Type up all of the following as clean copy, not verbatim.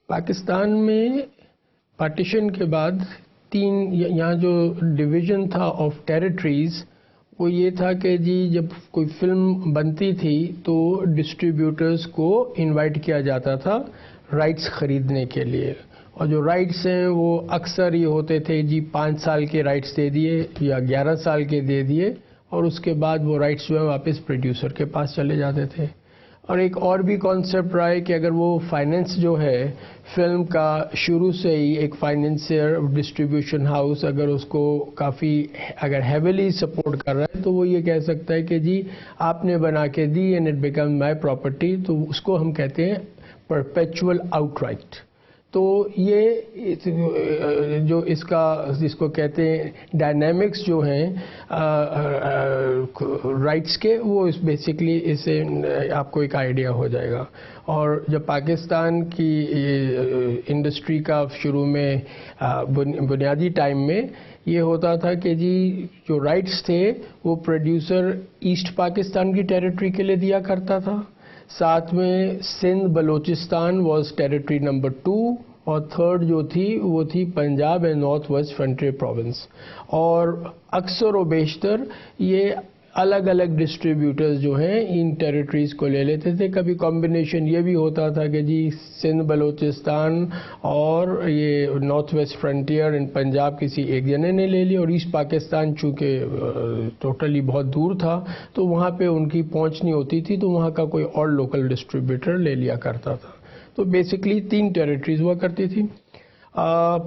پاکستان میں پارٹیشن کے بعد یہاں جو ڈویژن تھا آف ٹیریٹریز وہ یہ تھا کہ جی جب کوئی فلم بنتی تھی تو ڈسٹریبیوٹرز کو انوائٹ کیا جاتا تھا رائٹس خریدنے کے لیے، اور جو رائٹس ہیں وہ اکثر یہ ہوتے تھے جی 5 سال کے رائٹس دے دیے یا 11 سال کے دے دیے، اور اس کے بعد وہ رائٹس جو ہے واپس پروڈیوسر کے پاس چلے جاتے تھے۔ اور ایک اور بھی کانسیپٹ رہا ہے کہ اگر وہ فائنینس جو ہے فلم کا شروع سے ہی ایک فائنینسر ڈسٹریبیوشن ہاؤس اگر اس کو کافی اگر ہیویلی سپورٹ کر رہا ہے تو وہ یہ کہہ سکتا ہے کہ جی آپ نے بنا کے the end it become my property, تو اس کو ہم کہتے ہیں پرپیچول آؤٹ رائٹ۔ تو یہ جو اس کا جس کو کہتے ہیں ڈائنامکس جو ہیں رائٹس کے، وہ بیسکلی اس سے آپ کو ایک آئیڈیا ہو جائے گا۔ اور جب پاکستان کی انڈسٹری کا شروع میں بنیادی ٹائم میں یہ ہوتا تھا کہ جی جو رائٹس تھے وہ پروڈیوسر ایسٹ پاکستان کی ٹیریٹری کے لیے دیا کرتا تھا، ساتھ میں Sindh Balochistan was territory number 2، اور تھرڈ جو تھی وہ تھی Punjab and north west frontier province. اور اکثر و بیشتر یہ الگ الگ ڈسٹریبیوٹرز جو ہیں ان ٹیریٹریز کو لے لیتے تھے۔ کبھی کمبینیشن یہ بھی ہوتا تھا کہ جی سندھ بلوچستان اور یہ نارتھ ویسٹ فرنٹیئر ان پنجاب کسی ایک جنے نے لے لی، اور ایسٹ پاکستان چونکہ ٹوٹلی بہت دور تھا تو وہاں پہ ان کی پہنچ نہیں ہوتی تھی، تو وہاں کا کوئی اور لوکل ڈسٹریبیوٹر لے لیا کرتا تھا۔ تو بیسکلی 3 ٹیریٹریز ہوا کرتی تھی۔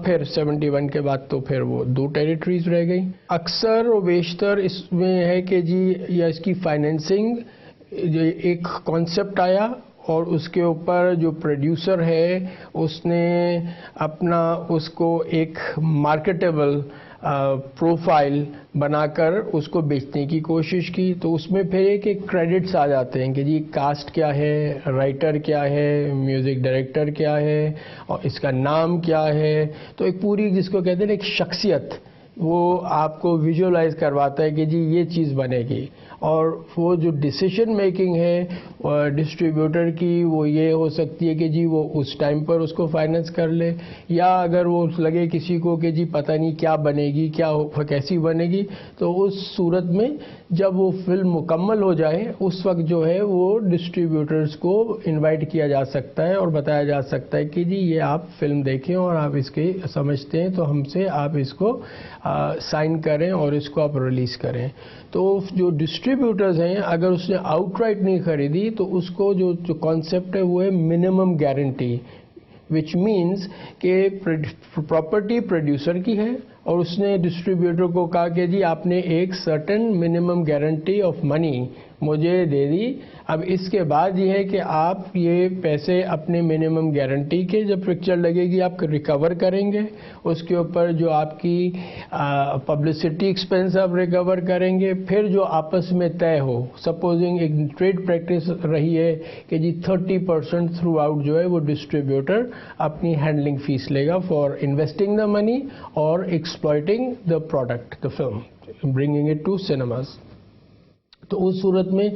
پھر 71 کے بعد تو پھر وہ 2 ٹیریٹریز رہ گئی۔ اکثر و بیشتر اس میں ہے کہ جی یا اس کی فائنینسنگ ایک کانسیپٹ آیا، اور اس کے اوپر جو پروڈیوسر ہے اس نے اپنا اس کو ایک مارکیٹیبل پروفائل بنا کر اس کو بیچنے کی کوشش کی۔ تو اس میں پھر ایک کریڈٹس آ جاتے ہیں کہ جی کاسٹ کیا ہے، رائٹر کیا ہے، میوزک ڈائریکٹر کیا ہے، اور اس کا نام کیا ہے۔ تو ایک پوری جس کو کہتے ہیں ایک شخصیت وہ آپ کو ویژولائز کرواتا ہے کہ جی یہ چیز بنے گی۔ اور وہ جو ڈیسیشن میکنگ ہے ڈسٹریبیوٹر کی وہ یہ ہو سکتی ہے کہ جی وہ اس ٹائم پر اس کو فائنینس کر لے، یا اگر وہ لگے کسی کو کہ جی پتہ نہیں کیا بنے گی، کیسی بنے گی، تو اس صورت میں جب وہ فلم مکمل ہو جائے اس وقت جو ہے وہ ڈسٹریبیوٹرز کو انوائٹ کیا جا سکتا ہے اور بتایا جا سکتا ہے کہ جی یہ آپ فلم دیکھیں اور آپ اس کے سمجھتے ہیں تو ہم سے آپ اس کو سائن کریں اور اس کو آپ ریلیز کریں۔ تو جو ڈسٹریبیوٹرز ہیں اگر اس نے آؤٹ رائٹ نہیں خریدی تو اس کو جو کانسیپٹ ہے وہ ہے منیمم گارنٹی، وچ مینز کہ پراپرٹی پروڈیوسر کی ہے اور اس نے ڈسٹریبیوٹر کو کہا کہ جی آپ نے ایک certain minimum guarantee of money مجھے دے دی، اب اس کے بعد یہ ہے کہ آپ یہ پیسے اپنے منیمم گارنٹی کے جب پکچر لگے گی آپ ریکور کریں گے، اس کے اوپر جو آپ کی پبلسٹی ایکسپینس آپ ریکور کریں گے، پھر جو آپس میں طے ہو، سپوزنگ ایک ٹریڈ پریکٹس رہی ہے کہ جی 30% تھرو آؤٹ جو ہے وہ ڈسٹریبیوٹر اپنی ہینڈلنگ فیس لے گا فار انویسٹنگ دا منی اور exploiting the product, the film, bringing it to cinemas. تو اس صورت میں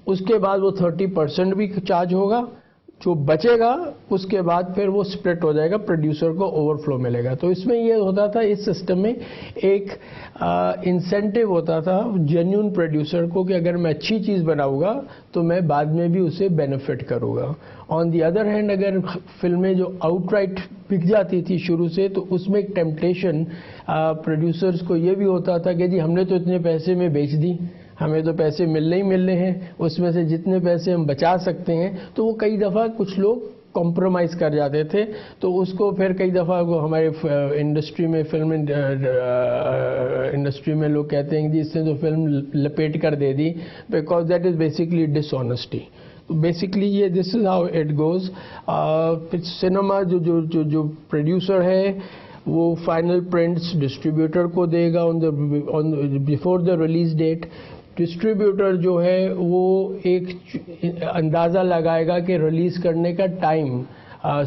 اس کے بعد وہ 30% بھی چارج ہوگا، جو بچے گا اس کے بعد پھر وہ سپلٹ ہو جائے گا، پروڈیوسر کو اوور فلو ملے گا۔ تو اس میں یہ ہوتا تھا اس سسٹم میں ایک انسینٹیو ہوتا تھا جینیون پروڈیوسر کو کہ اگر میں اچھی چیز بناؤں گا تو میں بعد میں بھی اسے بینیفٹ کروں گا۔ آن دی ادر ہینڈ اگر فلمیں جو آؤٹ رائٹ بک جاتی تھی شروع سے تو اس میں ایک ٹیمپٹیشن پروڈیوسرز کو یہ بھی ہوتا تھا کہ جی ہم نے تو اتنے پیسے میں بیچ دی، ہمیں تو پیسے ملنے ہی ملنے ہیں، اس میں سے جتنے پیسے ہم بچا سکتے ہیں، تو وہ کئی دفعہ کچھ لوگ کمپرومائز کر جاتے تھے۔ تو اس کو پھر کئی دفعہ وہ ہمارے انڈسٹری میں فلم انڈسٹری میں لوگ کہتے ہیں کہ اس نے تو فلم لپیٹ کر دے دی، because that is basically dishonesty. تو بیسکلی یہ this is how it goes. Cinema جو پروڈیوسر ہے وہ فائنل پرنٹس ڈسٹریبیوٹر کو دے گا before the release date. Distributor جو ہے وہ ایک اندازہ لگائے گا کہ ریلیز کرنے کا ٹائم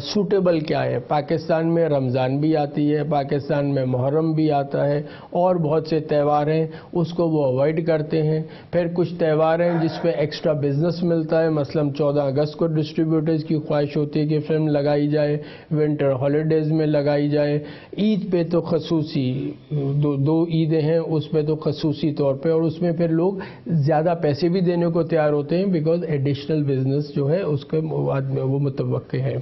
سوٹیبل کیا ہے. پاکستان میں رمضان بھی آتی ہے, پاکستان میں محرم بھی آتا ہے, اور بہت سے تہوار ہیں اس کو وہ اوائڈ کرتے ہیں. پھر کچھ تہوار ہیں جس پہ ایکسٹرا بزنس ملتا ہے, مثلا 14 اگست کو ڈسٹریبیوٹرز کی خواہش ہوتی ہے کہ فلم لگائی جائے, ونٹر ہالیڈیز میں لگائی جائے. عید پہ تو خصوصی دو عیدیں ہیں اس پہ تو خصوصی طور پہ, اور اس میں پھر لوگ زیادہ پیسے بھی دینے کو تیار ہوتے ہیں بیکاز ایڈیشنل بزنس جو ہے اس کے وہ متوقع ہے.